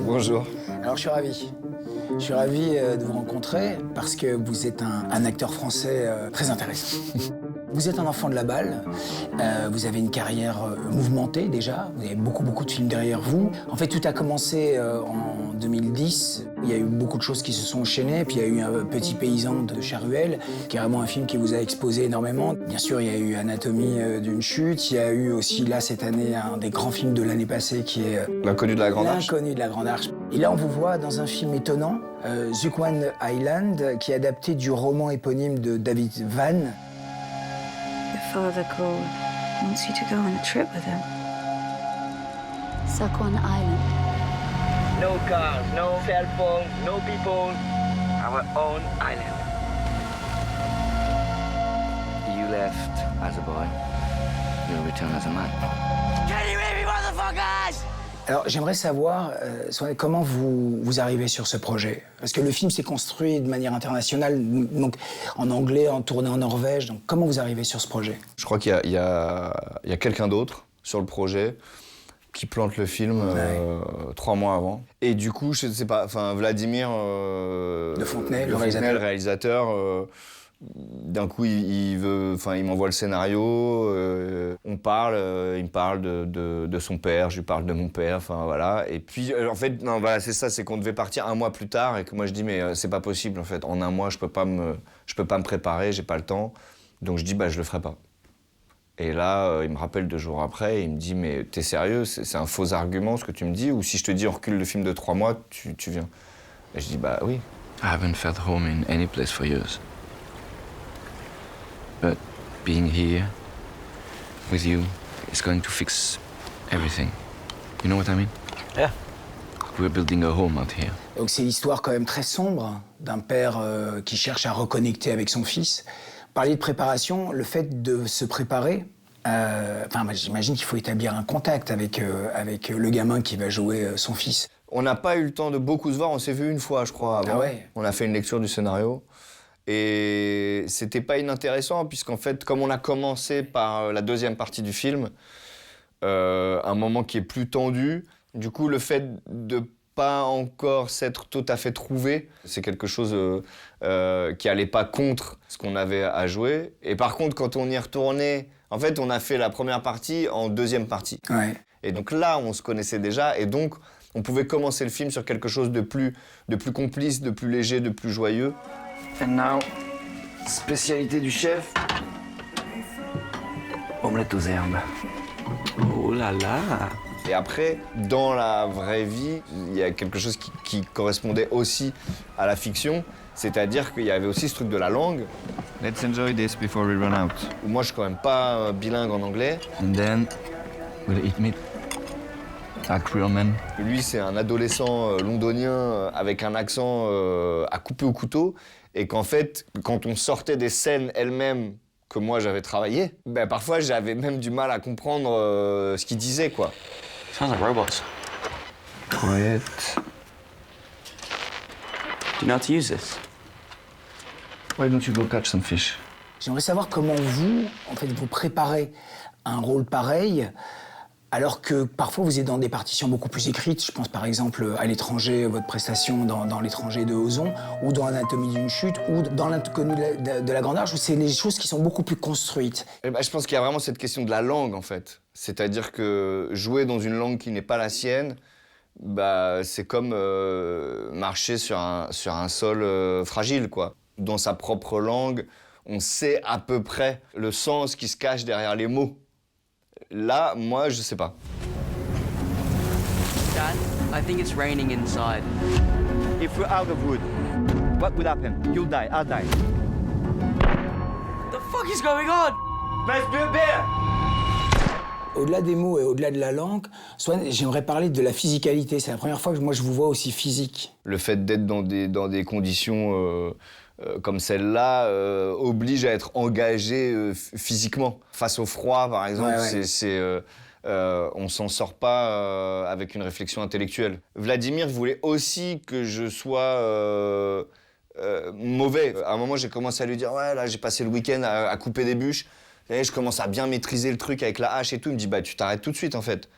Bonjour. Alors je suis ravi. Je suis ravi de vous rencontrer parce que vous êtes un acteur français très intéressant. Vous êtes un enfant de la balle, vous avez une carrière mouvementée déjà, vous avez beaucoup de films derrière vous. En fait, tout a commencé en 2010. Il y a eu beaucoup de choses qui se sont enchaînées, puis il y a eu un Petit paysan de Charuel, qui est vraiment un film qui vous a exposé énormément. Bien sûr, il y a eu Anatomie d'une chute, il y a eu aussi là cette année un des grands films de l'année passée qui est L'inconnu de la Grande Arche. L'inconnu de la Grande Arche. Et là, on vous voit dans un film étonnant, Zuckwan Island, qui est adapté du roman éponyme de David Vann. Your father called, wants you to go on a trip with him. Zuckwan Island. No cars, no cell phones, no people. Our own island. You left as a boy. You'll return as a man. Can you hear me, motherfuckers? Alors, j'aimerais savoir, Swan, comment vous arrivez sur ce projet? Parce que le film s'est construit de manière internationale, donc en anglais, en tourné en Norvège. Donc, comment vous arrivez sur ce projet? Je crois qu'il y a quelqu'un d'autre sur le projet qui plante le film 3 mois avant. Et du coup, je sais pas, enfin, Vladimir De Fontenay, le réalisateur, d'un coup, il m'envoie le scénario, on parle, il me parle de son père, je lui parle de mon père, enfin voilà. Et puis, en fait, non, voilà, c'est ça, c'est qu'on devait partir 1 mois plus tard et que moi je dis, mais c'est pas possible, en fait. En 1 mois, je peux pas me préparer, j'ai pas le temps. Donc je dis, bah, je le ferai pas. Et là, il me rappelle 2 jours après, et il me dit, mais t'es sérieux, c'est un faux argument ce que tu me dis, ou si je te dis on recule le film de 3 mois, tu viens. Et je dis, bah oui. I haven't felt home in any place for years. But being here with you is going to fix everything. You know what I mean? Yeah. We're building a home out here. Donc, c'est l'histoire quand même très sombre d'un père qui cherche à reconnecter avec son fils. Parler de préparation, le fait de se préparer, j'imagine qu'il faut établir un contact avec le gamin qui va jouer son fils. On n'a pas eu le temps de beaucoup se voir, on s'est vu 1 fois, je crois, avant. Ah ouais. On a fait une lecture du scénario. Et c'était pas inintéressant, puisqu'en fait, comme on a commencé par la 2e partie du film, un moment qui est plus tendu, du coup, le fait de pas encore s'être tout à fait trouvé, c'est quelque chose qui allait pas contre ce qu'on avait à jouer. Et par contre, quand on y est retourné, en fait, on a fait la première partie en 2e partie. Ouais. Et donc là, on se connaissait déjà, et donc on pouvait commencer le film sur quelque chose de plus complice, de plus léger, de plus joyeux. And now, spécialité du chef, omelette aux herbes. Oh là là! Et après, dans la vraie vie, il y a quelque chose qui correspondait aussi à la fiction, c'est-à-dire qu'il y avait aussi ce truc de la langue. Let's enjoy this before we run out. Moi, je suis quand même pas bilingue en anglais. And then, we'll eat meat. Like real men. Lui, c'est un adolescent londonien avec un accent à couper au couteau. Et qu'en fait, quand on sortait des scènes elles-mêmes que moi j'avais travaillées, ben, parfois j'avais même du mal à comprendre ce qu'il disait, quoi. Sounds like robots. Quiet. Do you know how to use this? Why don't you go catch some fish? J'aimerais savoir comment vous préparez un rôle pareil, alors que parfois vous êtes dans des partitions beaucoup plus écrites. Je pense par exemple à l'étranger, votre prestation dans l'étranger de Ozon, ou dans Anatomie d'une chute, ou dans L'inconnu de la Grande Arche, où c'est des choses qui sont beaucoup plus construites. Et ben, je pense qu'il y a vraiment cette question de la langue, en fait. C'est-à-dire que jouer dans une langue qui n'est pas la sienne, bah, c'est comme marcher sur un sol fragile, quoi. Dans sa propre langue, on sait à peu près le sens qui se cache derrière les mots. Là, moi, je sais pas. Dad, I think it's raining inside. If we're out of wood, what would happen? You'll die, I'll die. The fuck is going on? Let's be a bear! Au-delà des mots et au-delà de la langue, Swan, j'aimerais parler de la physicalité. C'est la première fois que moi je vous vois aussi physique. Le fait d'être dans des conditions comme celle-là oblige à être engagé physiquement. Face au froid, par exemple, on s'en sort pas avec une réflexion intellectuelle. Vladimir voulait aussi que je sois mauvais. À un moment, j'ai commencé à lui dire « Ouais, là, j'ai passé le week-end à couper des bûches. Et je commence à bien maîtriser le truc avec la hache et tout. » Il me dit « Bah, tu t'arrêtes tout de suite, en fait. »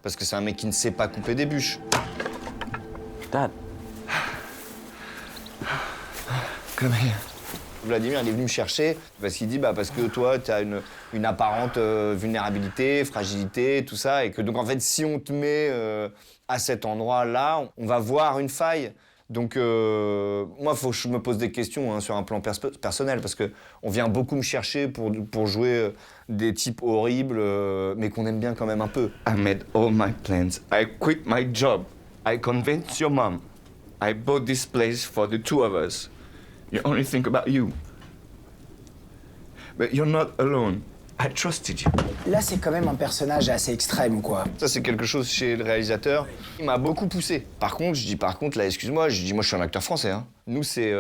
Parce que c'est un mec qui ne sait pas couper des bûches. Dad. Come here. Vladimir, il est venu me chercher parce qu'il dit parce que toi, tu as une apparente vulnérabilité, fragilité, tout ça, et que donc en fait, si on te met à cet endroit-là, on va voir une faille. Donc moi, il faut que je me pose des questions sur un plan personnel parce qu'on vient beaucoup me chercher pour jouer des types horribles, mais qu'on aime bien quand même un peu. I made all my plans. I quit my job. I convinced your mom. I bought this place for the two of us. You only think about you. But you're not alone. I trusted you. Là, c'est quand même un personnage assez extrême, quoi. Ça, c'est quelque chose chez le réalisateur. Il m'a beaucoup poussé. Par contre, là, excuse-moi, je dis, moi, je suis un acteur français. Hein. Nous, c'est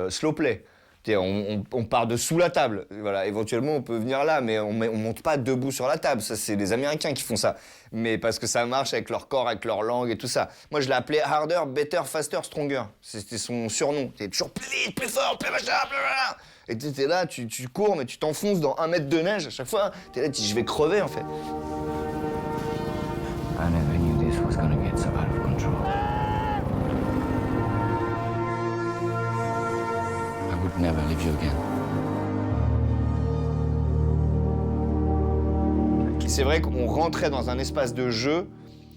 slow play. On part de sous la table. Voilà, éventuellement, on peut venir là, mais on monte pas debout sur la table. Ça, c'est les Américains qui font ça. Mais parce que ça marche avec leur corps, avec leur langue et tout ça. Moi, je l'ai appelé Harder, Better, Faster, Stronger. C'était son surnom. T'es toujours plus vite, plus fort, plus machin, plus machin. Et t'es là, tu cours, mais tu t'enfonces dans 1 mètre de neige à chaque fois. T'es là, je vais crever, en fait. I never knew this was gonna get so out of control. I would never leave you again. C'est vrai qu'on rentrait dans un espace de jeu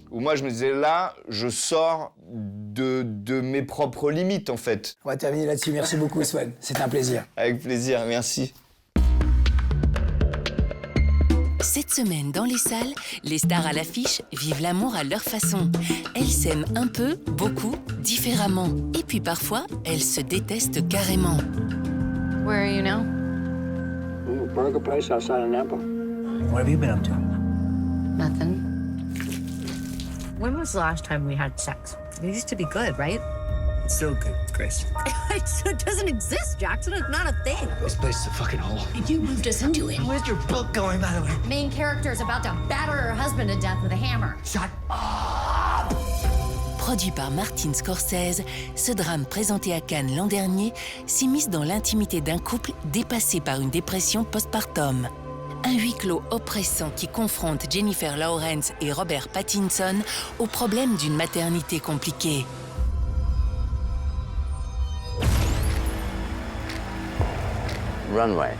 où moi je me disais là, je sors de mes propres limites en fait. On va terminer là-dessus. Merci beaucoup, Swan. C'était un plaisir. Avec plaisir, merci. Cette semaine, dans les salles, les stars à l'affiche vivent l'amour à leur façon. Elles s'aiment un peu, beaucoup, différemment. Et puis parfois, elles se détestent carrément. Where are you now? A burger place outside of Napa. What have you been up to? Nothing. When was the last time we had sex? It used to be good, right? It's still good, Grace. It doesn't exist, Jackson. It's not a thing. This place is a fucking hole. You moved us into it. Where's your book going, by the way? Main character is about to batter her husband to death with a hammer. Shut Produit par Martin Scorsese, ce drame présenté à Cannes l'an dernier s'immisce dans l'intimité d'un couple dépassé par une dépression postpartum. Un huis clos oppressant qui confronte Jennifer Lawrence et Robert Pattinson au problème d'une maternité compliquée. Runway.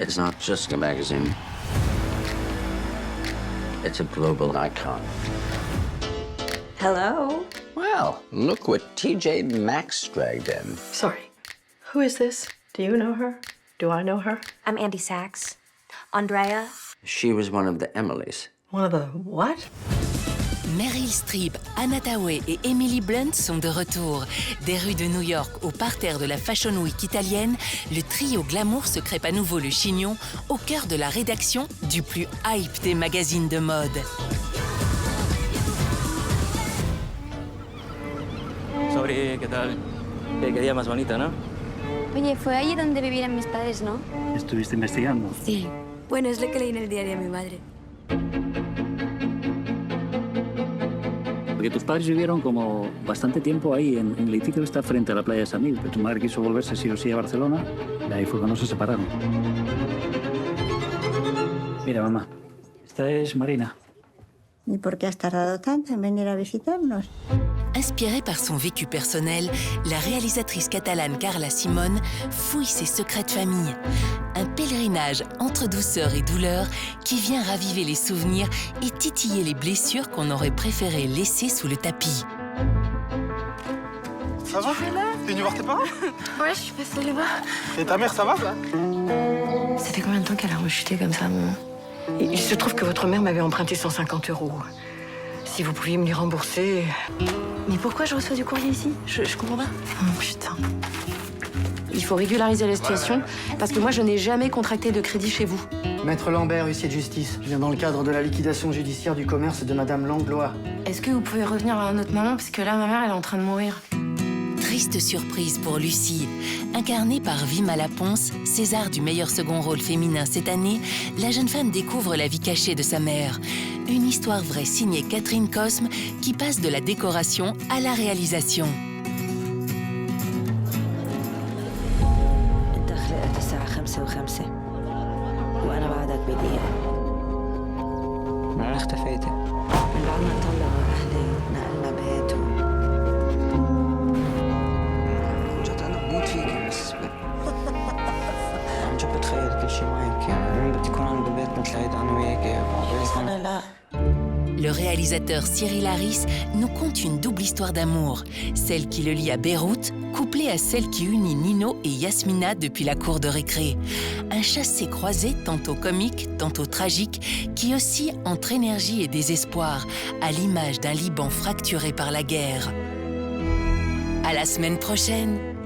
It's not just a magazine. It's a global icon. Hello? Well, look what TJ Maxx dragged in. Sorry. Who is this? Do you know her? Do I know her? I'm Andy Sachs. Andrea? She was one of the Emilys. One of the what? Meryl Streep, Anna Thaoué et Emily Blunt sont de retour. Des rues de New York au parterre de la Fashion Week italienne, le trio glamour se crêpe à nouveau le chignon au cœur de la rédaction du plus hype des magazines de mode. Sorry, ¿qué tal? Qué día más bonito, ¿no? Oye, fue allí donde vivían mis padres, ¿no? ¿Estuviste investigando? Sí. Bueno, es lo que leí en el diario de mi madre. Porque tus padres vivieron como bastante tiempo ahí, en el edificio que está frente a la playa de San Miguel. Pero tu madre quiso volverse sí o sí a Barcelona, y ahí fue cuando se separaron. Mira, mamá, esta es Marina. ¿Y por qué has tardado tanto en venir a visitarnos? Inspirée par son vécu personnel, la réalisatrice catalane Carla Simón fouille ses secrets de famille. Un pèlerinage entre douceur et douleur qui vient raviver les souvenirs et titiller les blessures qu'on aurait préféré laisser sous le tapis. Ça va? T'es venu voir tes parents? Ouais, je suis passée les voir. Et ta mère, ça va? Ça fait combien de temps qu'elle a rechuté comme ça, maman? Il se trouve que votre mère m'avait emprunté 150 €. Si vous pouviez me les rembourser... Mais pourquoi je reçois du courrier ici? Je comprends pas. Oh putain. Il faut régulariser la situation, parce que moi, je n'ai jamais contracté de crédit chez vous. Maître Lambert, huissier de justice. Je viens dans le cadre de la liquidation judiciaire du commerce de Madame Langlois. Est-ce que vous pouvez revenir à un autre moment? Parce que là, ma mère, elle est en train de mourir. Triste surprise pour Lucie. Incarnée par Vima Laponce, César du meilleur second rôle féminin cette année, la jeune femme découvre la vie cachée de sa mère. Une histoire vraie signée Catherine Cosme qui passe de la décoration à la réalisation. ما اختفيتي؟ Le réalisateur Cyril Haris nous conte une double histoire d'amour, celle qui le lie à Beyrouth, couplée à celle qui unit Nino et Yasmina depuis la cour de récré. Un chassé-croisé tantôt comique, tantôt tragique, qui oscille entre énergie et désespoir, à l'image d'un Liban fracturé par la guerre. À la semaine prochaine!